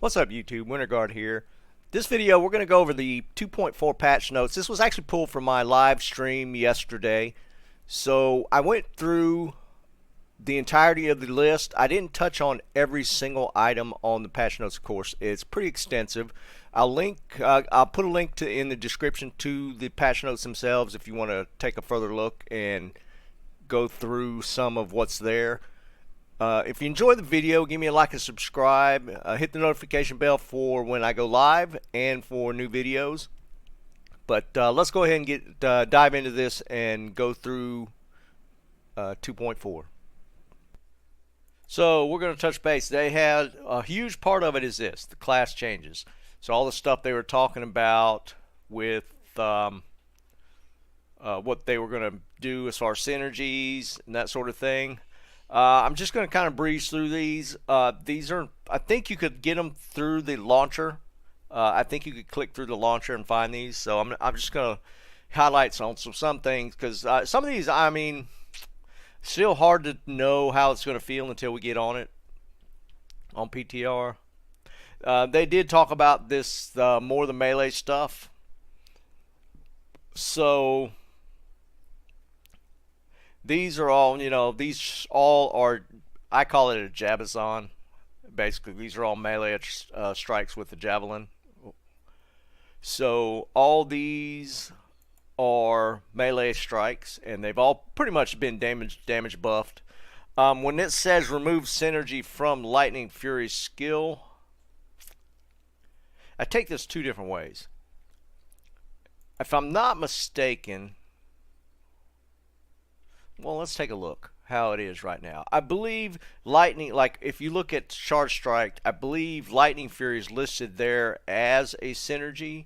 What's up YouTube, WinterGuard here. This video we're going to go over the 2.4 patch notes. This was actually pulled from my live stream yesterday. So I went through the entirety of the list. I didn't touch on every single item on the patch notes, of course. It's pretty extensive. I'll put a link in the description to the patch notes themselves if you want to take a further look and go through some of what's there. If you enjoyed the video, give me a like and subscribe. Hit the notification bell for when I go live and for new videos. But let's go ahead and dive into this and go through 2.4. So we're going to touch base. They had a huge part of it is this, the class changes. So all the stuff they were talking about with what they were going to do as far as synergies and that sort of thing. I'm just going to kind of breeze through these. These are, I think you could get them through the launcher. I think you could click through the launcher and find these. So I'm just going to highlight some things because some of these, I mean, still hard to know how it's going to feel until we get on it on PTR. They did talk about this more the melee stuff. So these are all, these all are, I call it a Jabazon. Basically, these are all melee strikes with the javelin. So all these are melee strikes, and they've all pretty much been damage buffed. When it says remove synergy from Lightning Fury's skill, I take this two different ways. If I'm not mistaken, well, let's take a look how it is right now. I believe Lightning, like if you look at Charge Strike, I believe Lightning Fury is listed there as a synergy.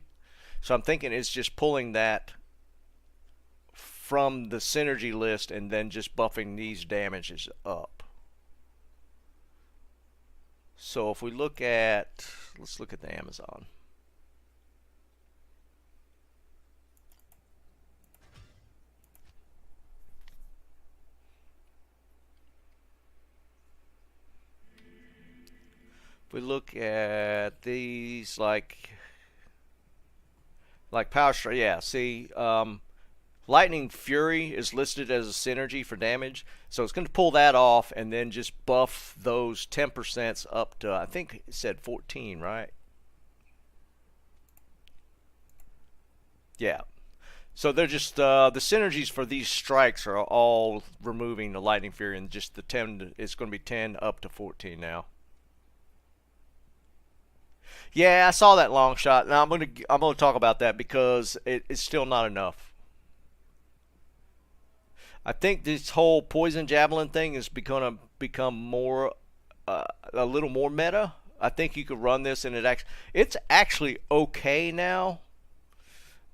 So I'm thinking it's just pulling that from the synergy list and then just buffing these damages up. So if we look at, let's look at the Amazon. If we look at these like Power Strike, yeah, see, Lightning Fury is listed as a synergy for damage, so it's going to pull that off and then just buff those 10% up to, I think it said 14, right? Yeah. So they're just, the synergies for these strikes are all removing the Lightning Fury, and just the 10, it's going to be 10 up to 14 now. Yeah, I saw that long shot. Now I'm gonna talk about that because it's still not enough. I think this whole poison javelin thing is gonna become more a little more meta. I think you could run this and it's actually okay now,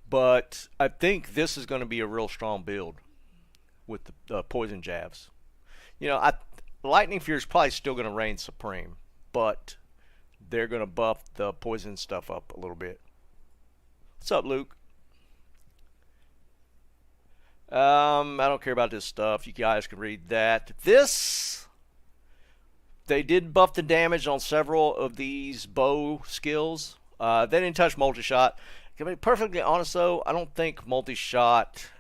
but I think this is going to be a real strong build with the poison jabs. Lightning Fury is probably still going to reign supreme, but they're going to buff the poison stuff up a little bit. What's up, Luke? I don't care about this stuff. You guys can read that. They did buff the damage on several of these bow skills. They didn't touch multi-shot. To be perfectly honest, though, I don't think multi-shot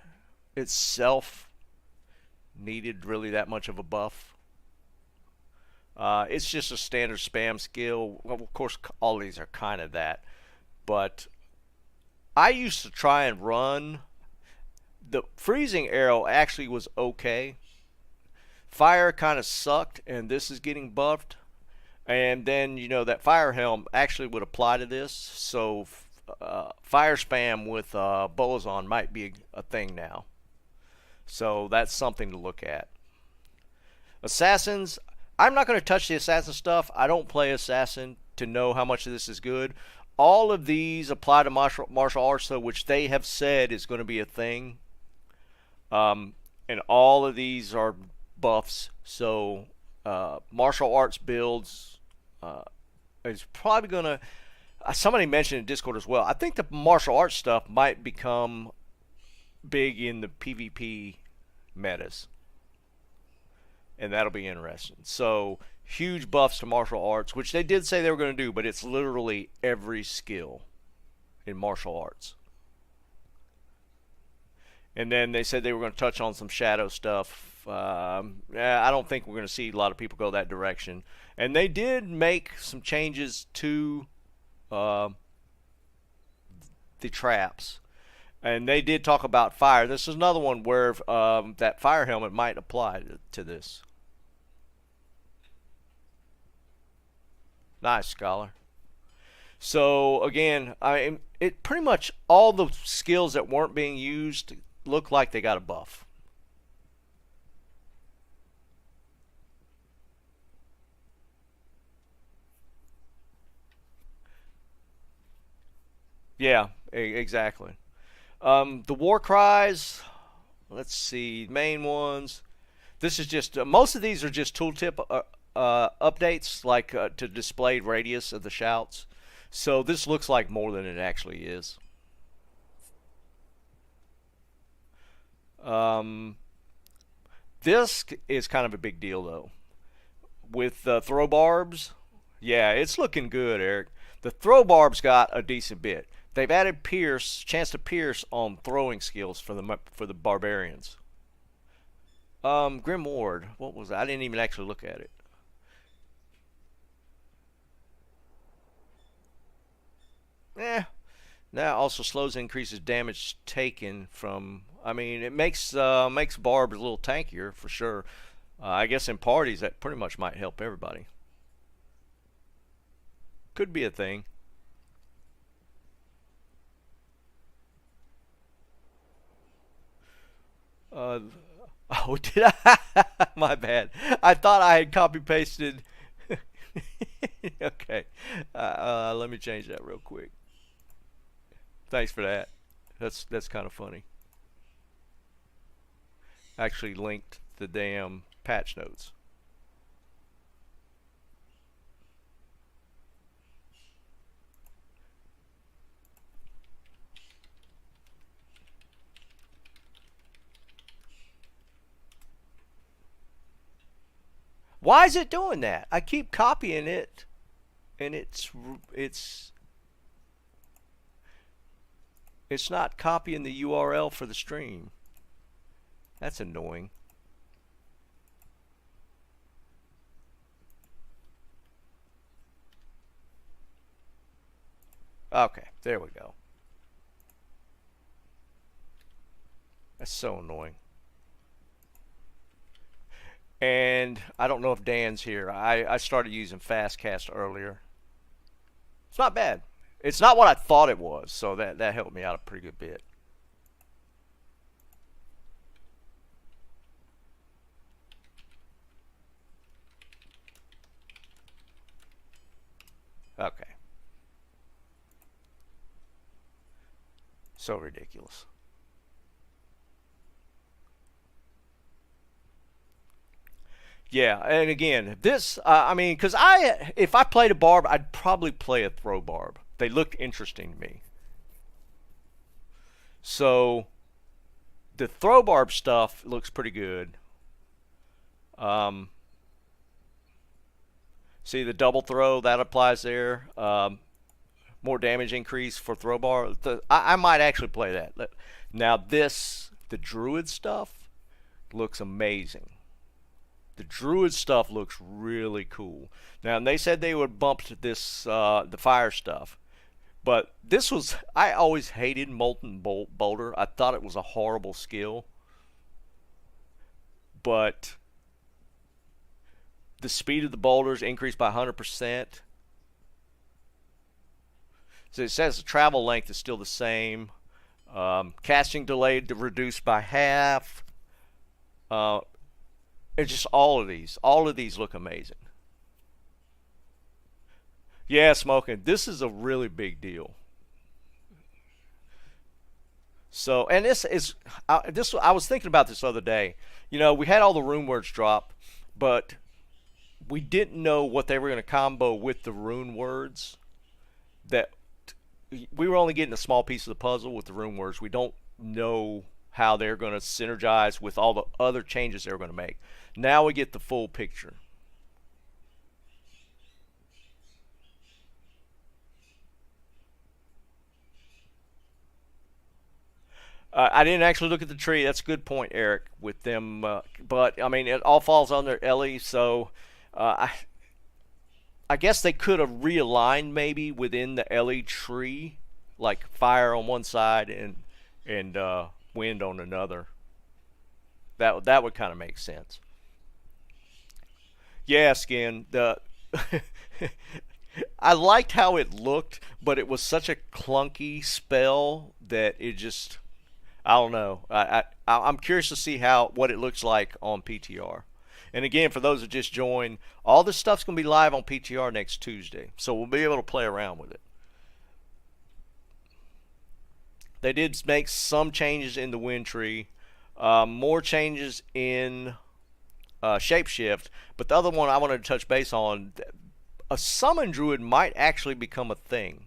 itself needed really that much of a buff. It's just a standard spam skill. Well, of course, all these are kind of that. But I used to try and run. The freezing arrow actually was okay. Fire kind of sucked, and this is getting buffed. And then, that fire helm actually would apply to this. So fire spam with bolas on might be a thing now. So that's something to look at. Assassins, I'm not going to touch the assassin stuff. I don't play assassin to know how much of this is good. All of these apply to martial arts, though, which they have said is going to be a thing. And all of these are buffs. So martial arts builds is probably going to... somebody mentioned in Discord as well. I think the martial arts stuff might become big in the PvP metas. And that'll be interesting. So huge buffs to martial arts, which they did say they were going to do, but it's literally every skill in martial arts. And then they said they were going to touch on some shadow stuff. I don't think we're going to see a lot of people go that direction. And they did make some changes to the traps. And they did talk about fire. This is another one where that fire helmet might apply to this. Nice, Scholar. So again, it pretty much all the skills that weren't being used look like they got a buff. Yeah, exactly. The war cries, let's see, main ones. This is just, most of these are just tooltip updates, like to display radius of the shouts. So this looks like more than it actually is. This is kind of a big deal though. With throw barbs, yeah, it's looking good, Eric. The throw barbs got a decent bit. They've added chance to pierce on throwing skills for the barbarians. Grim Ward, what was that? I didn't even actually look at it. Now also slows and increases damage taken from. I mean, it makes barbs a little tankier for sure. I guess in parties that pretty much might help everybody. Could be a thing. Oh, did I? My bad. I thought I had copy pasted. Okay. Let me change that real quick. Thanks for that. That's kind of funny. Actually linked the damn patch notes. Why is it doing that? I keep copying it, and it's not copying the URL for the stream. That's annoying. Okay, there we go. That's so annoying. And I don't know if Dan's here. I started using Fastcast earlier. It's not bad. It's not what I thought it was, so that helped me out a pretty good bit. Okay. So ridiculous. Yeah, and again, this, I mean, because if I played a barb, I'd probably play a throw barb. They looked interesting to me. So, the throw barb stuff looks pretty good. See the double throw, that applies there. More damage increase for throw bar. I might actually play that. Now the Druid stuff looks amazing. The Druid stuff looks really cool. Now, and they said they would bump this, the fire stuff. But this was, I always hated Molten Boulder. I thought it was a horrible skill. But the speed of the boulders increased by 100%. So it says the travel length is still the same. Casting delay reduced by half. It's just all of these look amazing. Yeah, Smoking, this is a really big deal. So, and this is, I was thinking about this the other day. You know, we had all the Runewords drop, but we didn't know what they were going to combo with the Runewords. That we were only getting a small piece of the puzzle with the Runewords. We don't know how they're going to synergize with all the other changes they're going to make. Now we get the full picture. I didn't actually look at the tree. That's a good point, Eric, with them. But I mean, it all falls under Ellie, so I guess they could have realigned maybe within the Ellie tree, like fire on one side and wind on another. That would kind of make sense. Yeah, Skin. The I liked how it looked, but it was such a clunky spell that it just I don't know. I'm curious to see how what it looks like on PTR. And again, for those who just joined, all this stuff's gonna be live on PTR next Tuesday, so we'll be able to play around with it. They did make some changes in the wind tree, more changes in shapeshift, but the other one I wanted to touch base on, a summon druid might actually become a thing.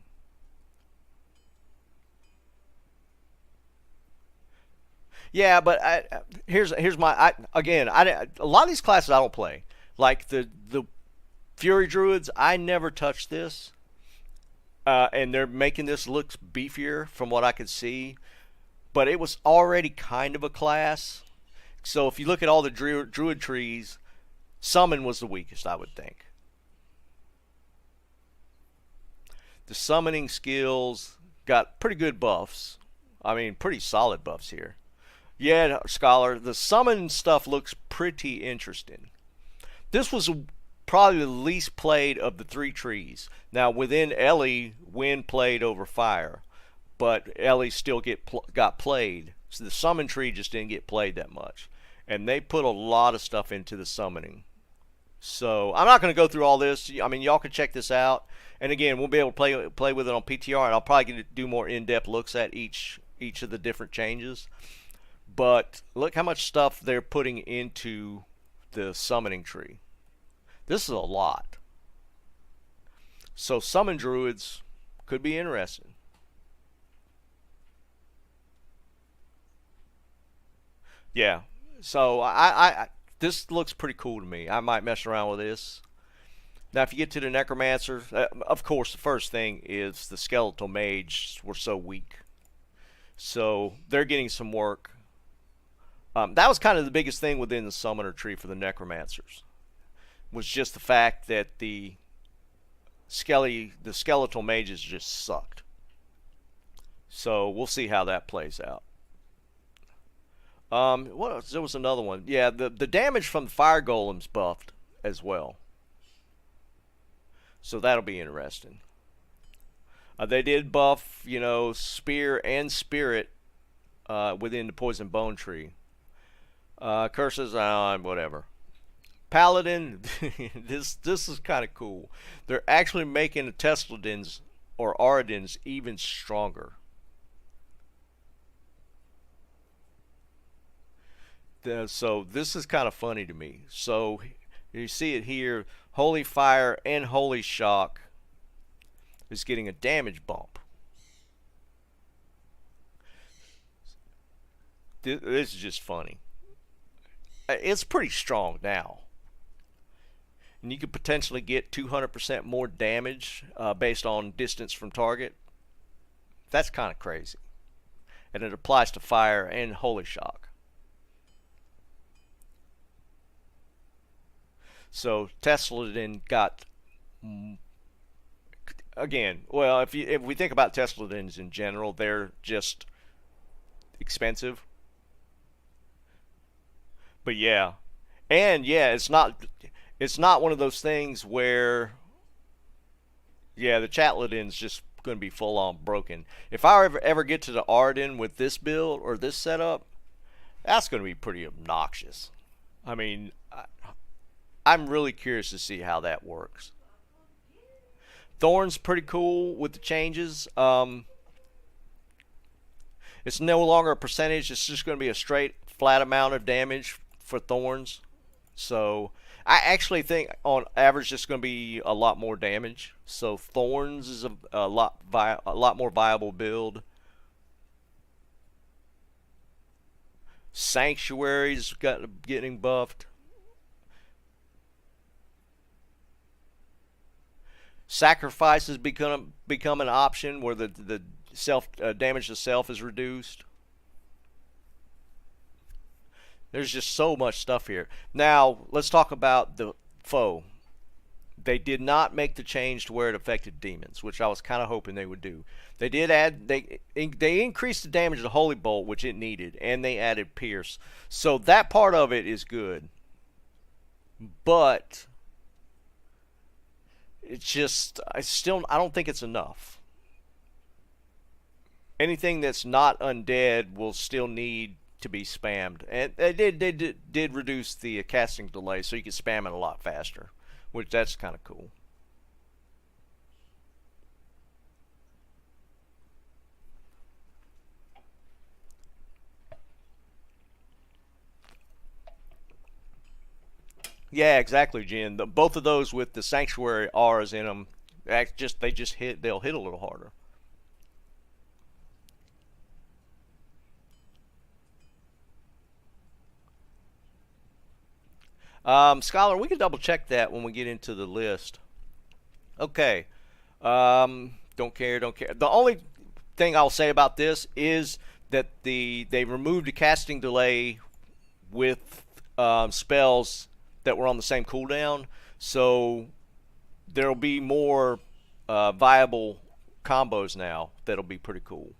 Yeah, but here's my again. A lot of these classes I don't play. Like the Fury Druids, I never touch this, and they're making this look beefier from what I could see. But it was already kind of a class. So if you look at all the Druid trees, Summon was the weakest, I would think. The summoning skills got pretty good buffs. I mean, pretty solid buffs here. Yeah, Scholar, the summon stuff looks pretty interesting. This was probably the least played of the three trees. Now, within Ellie, Wind played over Fire, but Ellie still got played. So the summon tree just didn't get played that much. And they put a lot of stuff into the summoning. So I'm not going to go through all this. I mean, y'all can check this out. And again, we'll be able to play with it on PTR, and I'll probably do more in-depth looks at each of the different changes. But look how much stuff they're putting into the summoning tree. This is a lot. So summon druids could be interesting. Yeah. So this looks pretty cool to me. I might mess around with this. Now, if you get to the necromancer, of course, the first thing is the skeletal mages were so weak. So they're getting some work. That was kind of the biggest thing within the summoner tree for the necromancers, was just the fact that the skeletal mages just sucked. So we'll see how that plays out. What else? There was another one. Yeah, the damage from the fire golems buffed as well. So that'll be interesting. They did buff, spear and spirit within the poison bone tree. Curses on whatever. Paladin, this is kind of cool. They're actually making the Tesladins or Aradins even stronger. So this is kind of funny to me. So you see it here, Holy Fire and Holy Shock is getting a damage bump. This is just funny. It's pretty strong now. And you could potentially get 200% more damage based on distance from target. That's kind of crazy. And it applies to Fire and Holy Shock. So Tesladin got, again, well, if we think about Tesladins in general, they're just expensive. But yeah, and yeah, it's not one of those things where, yeah, the Chatladin's just going to be full on broken. If I ever get to the Arden with this build or this setup, that's going to be pretty obnoxious. I mean, I'm really curious to see how that works. Thorn's pretty cool with the changes. It's no longer a percentage. It's just going to be a straight flat amount of damage for Thorns. So I actually think on average it's going to be a lot more damage. So Thorns is a lot more viable build. Sanctuary's getting buffed. Sacrifice has become an option where the self damage to self is reduced. There's just so much stuff here. Now, let's talk about the foe. They did not make the change to where it affected demons, which I was kind of hoping they would do. They did add, they increased the damage of the Holy Bolt, which it needed, and they added Pierce. So that part of it is good. But it's just, I don't think it's enough. Anything that's not undead will still need to be spammed. And they did reduce the casting delay, so you can spam it a lot faster, which that's kind of cool. Yeah, exactly, Jen. Both of those with the sanctuary R's in them, they'll hit a little harder. Scholar, we can double check that when we get into the list. Okay. Don't care, don't care. The only thing I'll say about this is that they removed the casting delay with spells that were on the same cooldown, so there'll be more viable combos now that'll be pretty cool.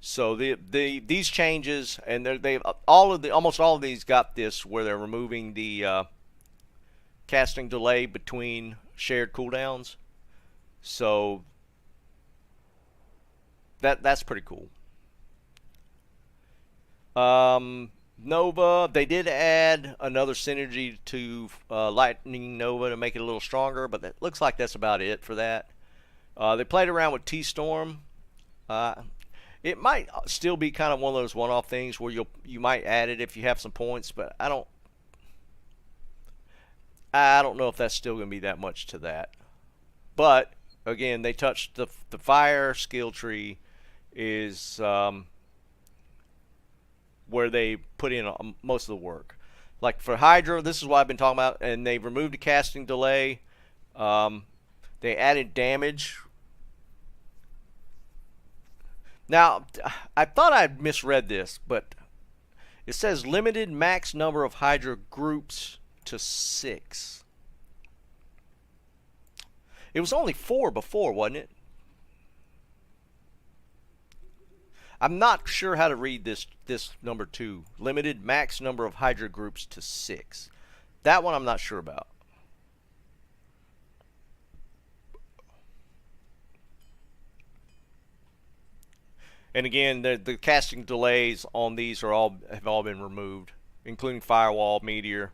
So these changes, and they almost all of these got this where they're removing the casting delay between shared cooldowns. So that's pretty cool. Nova, they did add another synergy to Lightning Nova to make it a little stronger, but it looks like that's about it for that. They played around with T-Storm. It might still be kind of one of those one-off things where you might add it if you have some points, but I don't know if that's still going to be that much to that. But again, they touched the fire skill tree is where they put in most of the work. Like for Hydra, this is what I've been talking about, and they removed the casting delay. They added damage. Now, I thought I'd misread this, but it says limited max number of Hydra groups to 6. It was only 4 before, wasn't it? I'm not sure how to read this number 2. Limited max number of Hydra groups to 6. That one I'm not sure about. And again, the casting delays on these have all been removed, including Firewall, Meteor.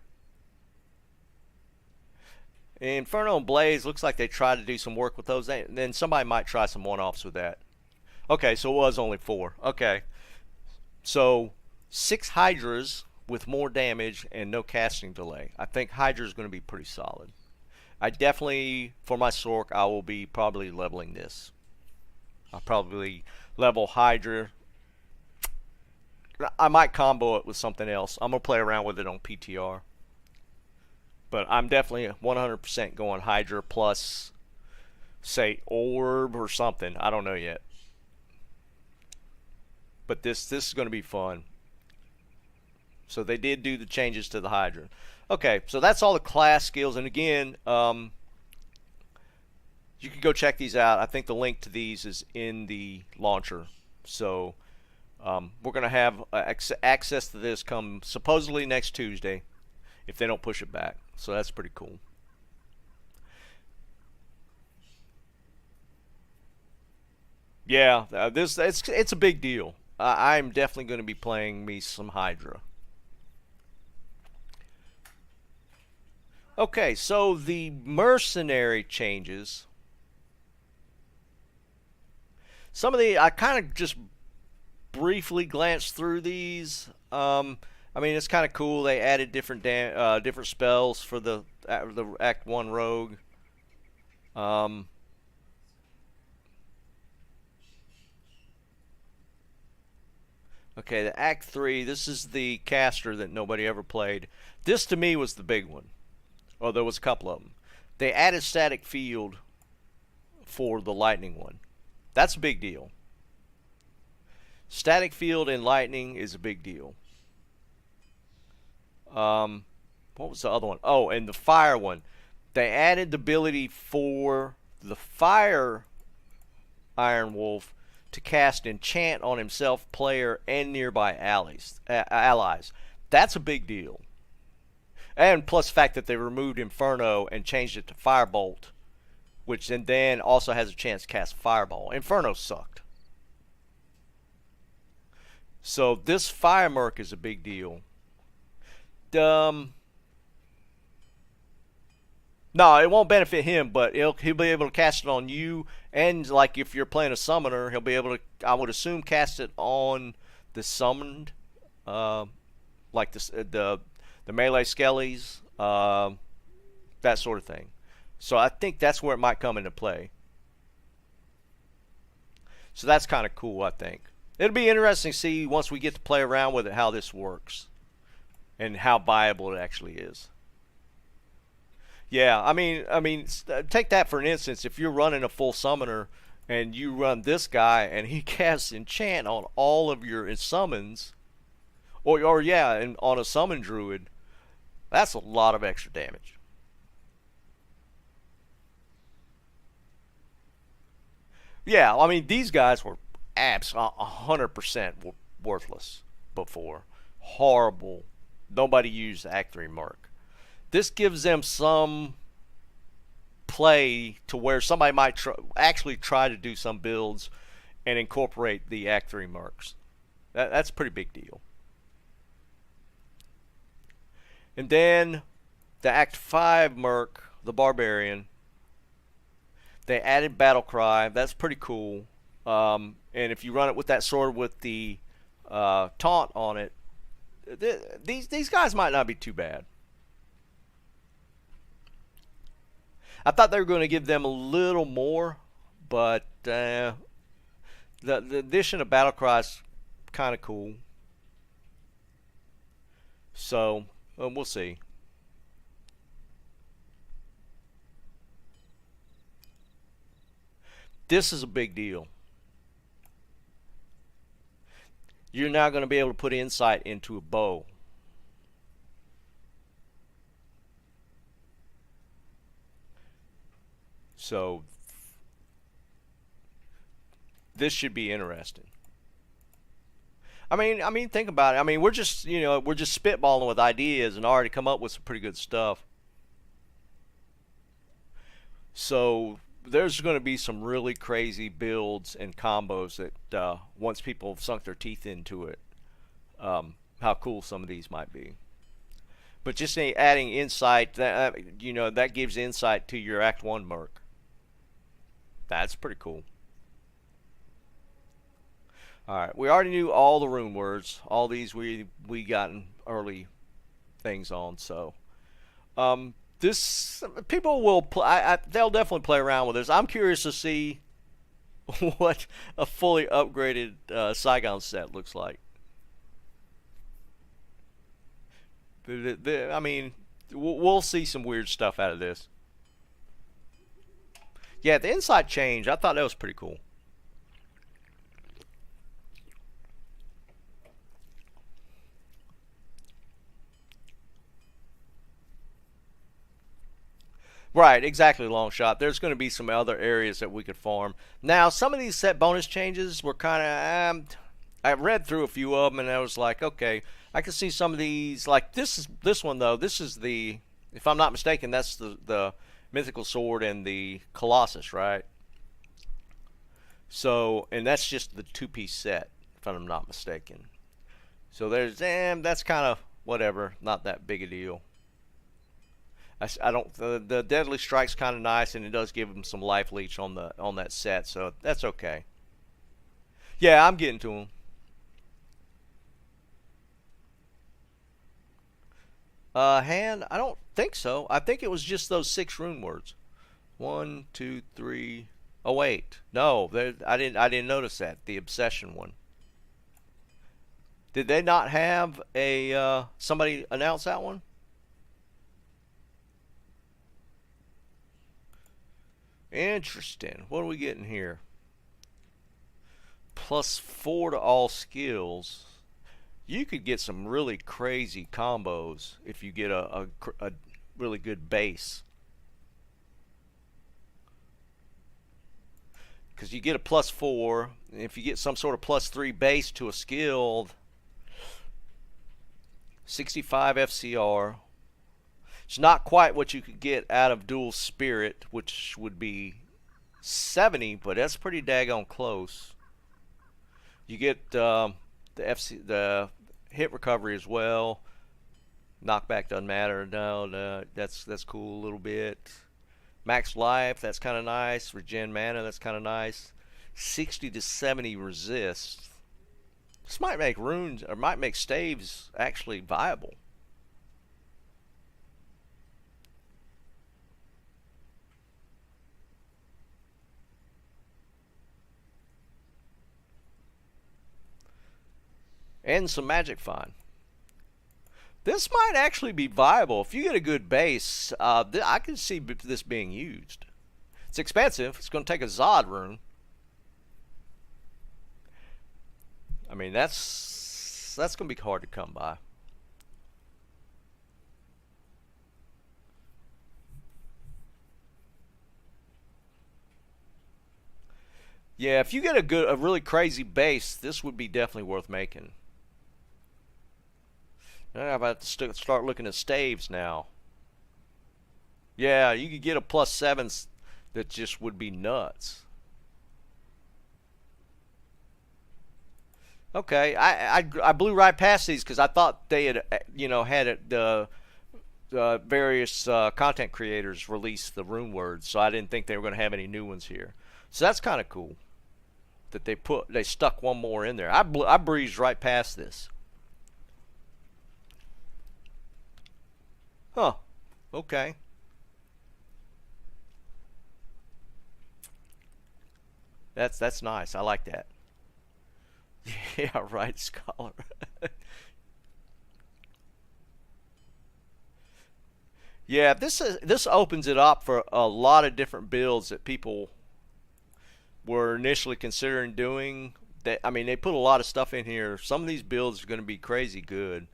Inferno and Blaze looks like they tried to do some work with those. Then somebody might try some one-offs with that. Okay, so it was only 4. Okay. So 6 Hydras with more damage and no casting delay. I think Hydra is going to be pretty solid. I definitely, for my Sork, I will be probably leveling this. I'll probably level Hydra. I might combo it with something else. I'm going to play around with it on PTR. But I'm definitely 100% going Hydra plus, say, Orb or something. I don't know yet. But this is going to be fun. So they did do the changes to the Hydra. Okay, so that's all the class skills. And again, you can go check these out. I think the link to these is in the launcher. So we're going to have access to this come supposedly next Tuesday if they don't push it back. So that's pretty cool. Yeah, it's a big deal. I'm definitely going to be playing me some Hydra. Okay, so the Mercenary changes. Some of I kind of just briefly glanced through these. I mean, it's kind of cool. They added different spells for the Act 1 rogue. Okay, the Act 3, this is the caster that nobody ever played. This, to me, was the big one. Oh, there was a couple of them. They added static field for the lightning one. That's a big deal. Static field and lightning is a big deal. What was the other one? Oh, and the fire one. They added the ability for the fire Iron Wolf to cast enchant on himself, player, and nearby allies. That's a big deal. And plus the fact that they removed Inferno and changed it to Firebolt, which then also has a chance to cast Fireball. Inferno sucked. So this Fire Merc is a big deal. No, it won't benefit him, but he'll be able to cast it on you, and like if you're playing a summoner, he'll be able to, I would assume, cast it on the summoned, like the melee skellies, that sort of thing. So I think that's where it might come into play. So that's kind of cool, I think. It'll be interesting to see once we get to play around with it how this works and how viable it actually is. Yeah, I mean, take that for an instance. If you're running a full summoner and you run this guy and he casts enchant on all of your summons, or yeah, and on a summon druid, that's a lot of extra damage. Yeah, I mean, these guys were 100% worthless before. Horrible. Nobody used Act 3 Merc. This gives them some play to where somebody might actually try to do some builds and incorporate the Act 3 Mercs. That's a pretty big deal. And then the Act 5 Merc, the Barbarian, they added Battle Cry. That's pretty cool. And if you run it with that sword with the taunt on it, these guys might not be too bad. I thought they were going to give them a little more, but the addition of Battlecry is kind of cool. So we'll see. This is a big deal. You're now going to be able to put insight into a bow. So this should be interesting. I mean, think about it. I mean, we're just spitballing with ideas and already come up with some pretty good stuff. So there's going to be some really crazy builds and combos that once people have sunk their teeth into it, how cool some of these might be. But just adding insight, that gives insight to your Act 1 Merc. That's pretty cool. Alright, we already knew all the rune words. All these we gotten early things on, so this people will they'll definitely play around with this. I'm curious to see what a fully upgraded Saigon set looks like. I mean, we'll see some weird stuff out of this. Yeah, the inside change, I thought that was pretty cool. Right, exactly, long shot. There's going to be some other areas that we could farm. Now, some of these set bonus changes were kind of... I read through a few of them, and I was like, okay, I can see some of these. Like, this one, though. This is the... If I'm not mistaken, that's the Mythical Sword and the Colossus, right? So, and that's just the two-piece set, if I'm not mistaken. So there's... that's kind of whatever. Not that big a deal. I don't. The Deadly Strike's kind of nice, and it does give him some life leech on that set, so that's okay. Yeah, I'm getting to him. Hand? I don't think so. I think it was just those 6 rune words. 1, 2, 3. Oh wait, no, I didn't notice that. The obsession one. Did they not have a somebody announce that one? Interesting. What are we getting here? +4 to all skills. You could get some really crazy combos if you get a really good base. Because you get a +4, and if you get some sort of +3 base to a skill, 65 FCR. It's not quite what you could get out of Dual Spirit, which would be 70, but that's pretty daggone close. You get the hit recovery as well. Knockback doesn't matter. No, that's cool a little bit. Max life, that's kind of nice. Regen mana, that's kind of nice. 60 to 70 resist. This might make runes, or might make staves actually viable. And some magic find. This might actually be viable. If you get a good base, I can see this being used. It's expensive. It's going to take a Zod rune. I mean, that's going to be hard to come by. Yeah, if you get a really crazy base, this would be definitely worth making. I'm about to start looking at staves now. Yeah, you could get a +7 that just would be nuts. Okay, I blew right past these because I thought they had, had it, the various content creators release the Runewords, so I didn't think they were going to have any new ones here. So that's kind of cool that they stuck one more in there. I breezed right past this. Huh. Okay. That's nice. I like that. Yeah, right, Scholar. Yeah, this opens it up for a lot of different builds that people were initially considering doing. I mean, they put a lot of stuff in here. Some of these builds are going to be crazy good.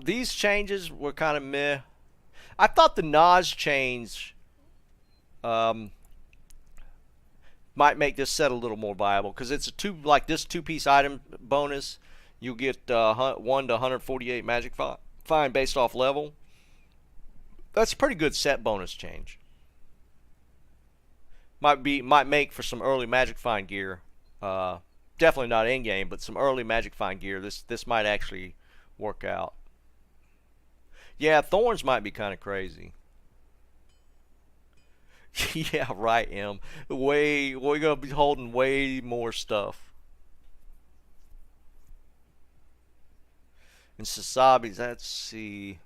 These changes were kind of meh. I thought the Nas change might make this set a little more viable because it's like this two-piece item bonus. You'll get 1 to 148 magic find based off level. That's a pretty good set bonus change. Might make for some early magic find gear. Definitely not in game, but some early magic find gear. This might actually work out. Yeah, thorns might be kind of crazy. Yeah, right, M. We're gonna be holding way more stuff. And Sasabi's, let's see.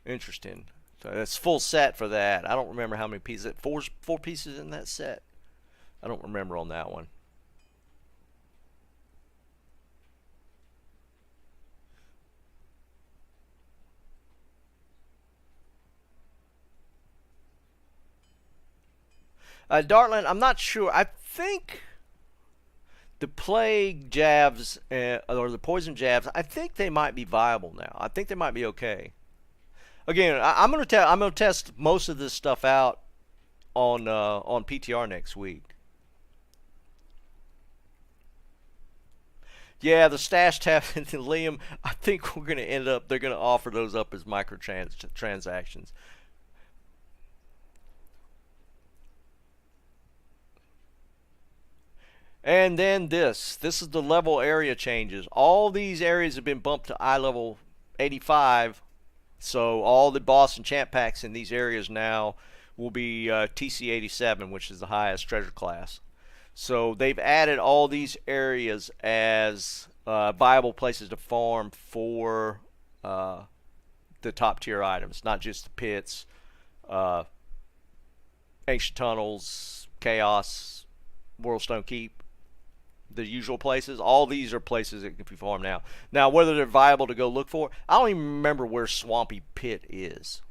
Interesting. So that's full set for that. I don't remember how many pieces. Four pieces in that set. I don't remember on that one. Dartland, I'm not sure. I think the plague jabs or the poison jabs, I think they might be viable now. I think they might be okay. Again, I'm gonna test most of this stuff out on PTR next week. Yeah, the stash tab and Liam, I think we're gonna end up. They're gonna offer those up as microtransactions. And then this is the level area changes. All these areas have been bumped to eye level 85. So all the boss and champ packs in these areas now will be TC 87, which is the highest treasure class. So they've added all these areas as viable places to farm for the top tier items, not just the pits, ancient tunnels, chaos, Worldstone Keep, the usual places. All these are places that can be farmed now. Now, whether they're viable to go look for, I don't even remember where Swampy Pit is.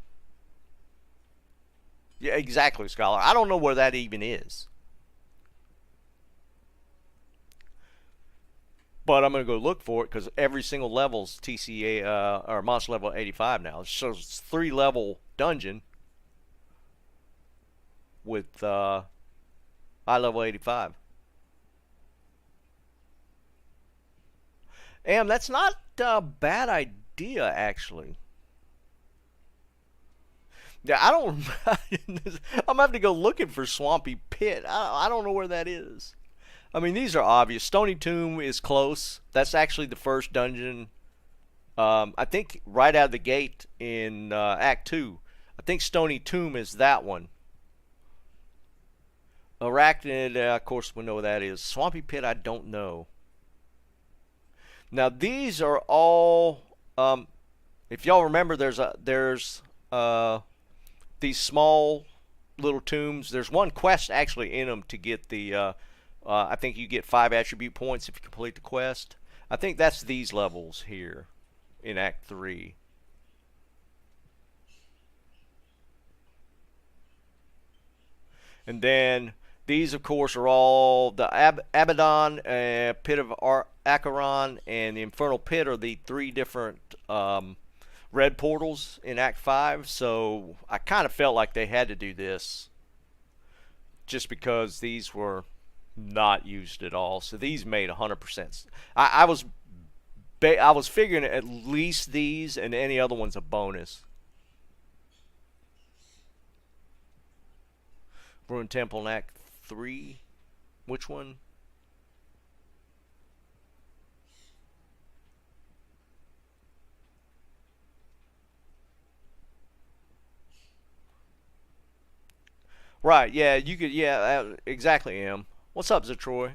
Yeah, exactly, Scholar. I don't know where that even is. But I'm going to go look for it because every single level's TCA or monster level 85 now. So it's 3-level dungeon with high level 85. And that's not a bad idea, actually. Yeah, I don't. I'm gonna have to go looking for Swampy Pit. I don't know where that is. I mean, these are obvious. Stony Tomb is close. That's actually the first dungeon. I think right out of the gate in Act 2. I think Stony Tomb is that one. Arachnid, of course, we know what that is. Swampy Pit, I don't know. Now these are all. If y'all remember, there's these small little tombs. There's one quest actually in them to get the. I think you get 5 attribute points if you complete the quest. I think that's these levels here in Act 3. And then these, of course, are all the Abaddon, Pit of Acheron, and the Infernal Pit are the 3 different red portals in Act 5. So I kind of felt like they had to do this just because these were not used at all. So these made 100%. I was figuring at least these and any other one's a bonus. Ruin Temple in Act 3. Which one? Right, yeah, you could, yeah, exactly, Em. What's up, Zatroy?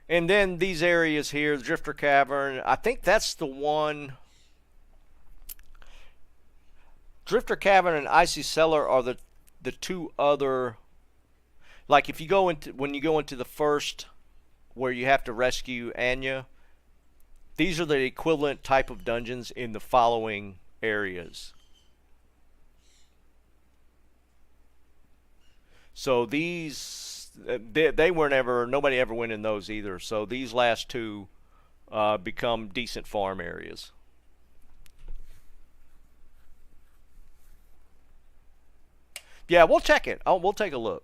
And then these areas here, the Drifter Cavern, I think that's the one. Drifter Cavern and Icy Cellar are the 2 other. Like if you go into when you go into the first where you have to rescue Anya, these are the equivalent type of dungeons in the following areas. So these they were never, nobody ever went in those either. So these last 2 become decent farm areas. Yeah, we'll check it. We'll take a look.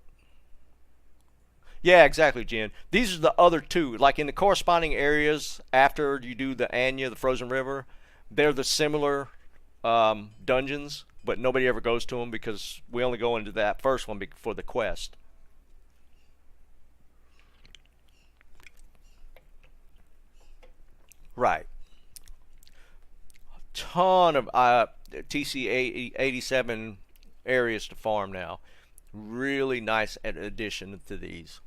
Yeah, exactly, Jen. These are the other 2. Like in the corresponding areas after you do the Anya, the Frozen River, they're the similar dungeons, but nobody ever goes to them because we only go into that first one for the quest. Right. A ton of TC 87 areas to farm now. Really nice addition to these.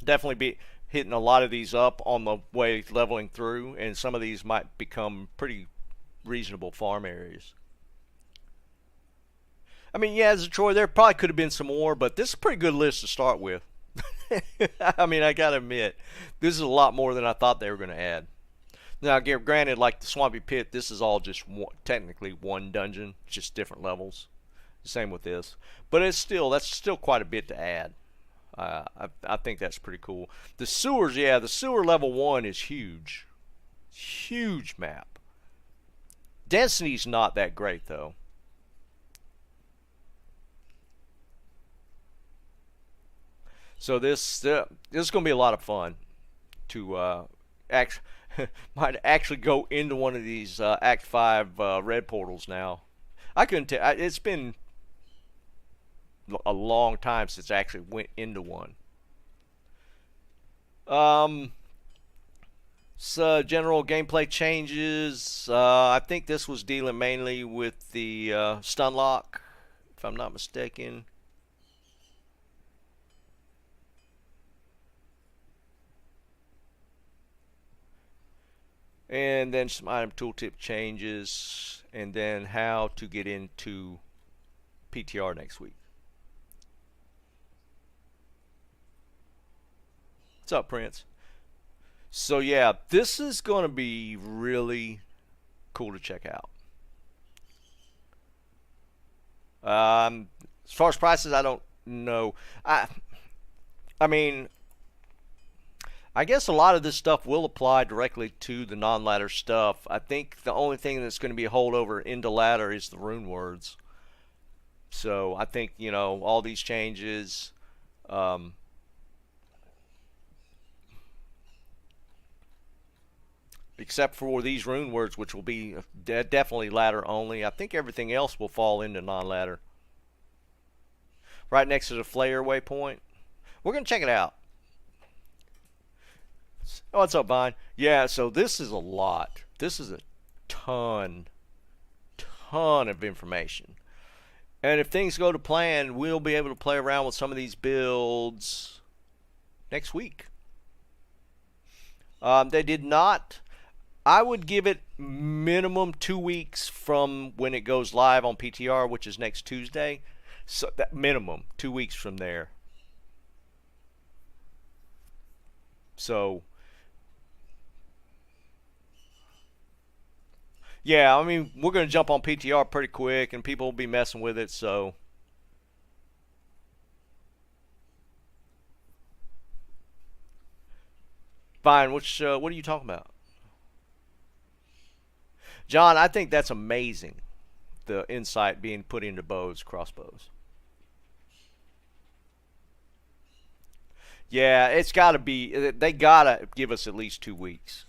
Definitely be hitting a lot of these up on the way leveling through, and some of these might become pretty reasonable farm areas. I mean, yeah, Troy, there probably could have been some more, but this is a pretty good list to start with. I mean, I gotta admit, this is a lot more than I thought they were going to add. Now, granted, like the Swampy Pit, this is all just technically one dungeon, just different levels. Same with this, but that's still quite a bit to add. I think that's pretty cool. The sewers, yeah, the sewer level 1 is huge, huge map. Density's not that great though. So this is going to be a lot of fun to might actually go into one of these Act 5 red portals now. I couldn't tell. It's been a long time since I actually went into one. So general gameplay changes. I think this was dealing mainly with the stun lock, if I'm not mistaken. And then some item tooltip changes, and then how to get into PTR next week. What's up, Prince? So yeah, this is going to be really cool to check out. As far as prices, I don't know. I mean, I guess a lot of this stuff will apply directly to the non-ladder stuff. I think the only thing that's going to be a holdover into ladder is the rune words. So I think, you know, all these changes, except for these rune words, which will be definitely ladder only. I think everything else will fall into non-ladder. Right next to the flare waypoint. We're going to check it out. Oh, what's up, Vine? Yeah, so this is a lot. This is a ton of information. And if things go to plan, we'll be able to play around with some of these builds next week. They did not. I would give it minimum 2 weeks from when it goes live on PTR, which is next Tuesday. So that minimum 2 weeks from there. So yeah, I mean, we're going to jump on PTR pretty quick, and people will be messing with it, so. Fine, what are you talking about? John, I think that's amazing, the insight being put into bows, crossbows. Yeah, it's got to be, they got to give us at least 2 weeks.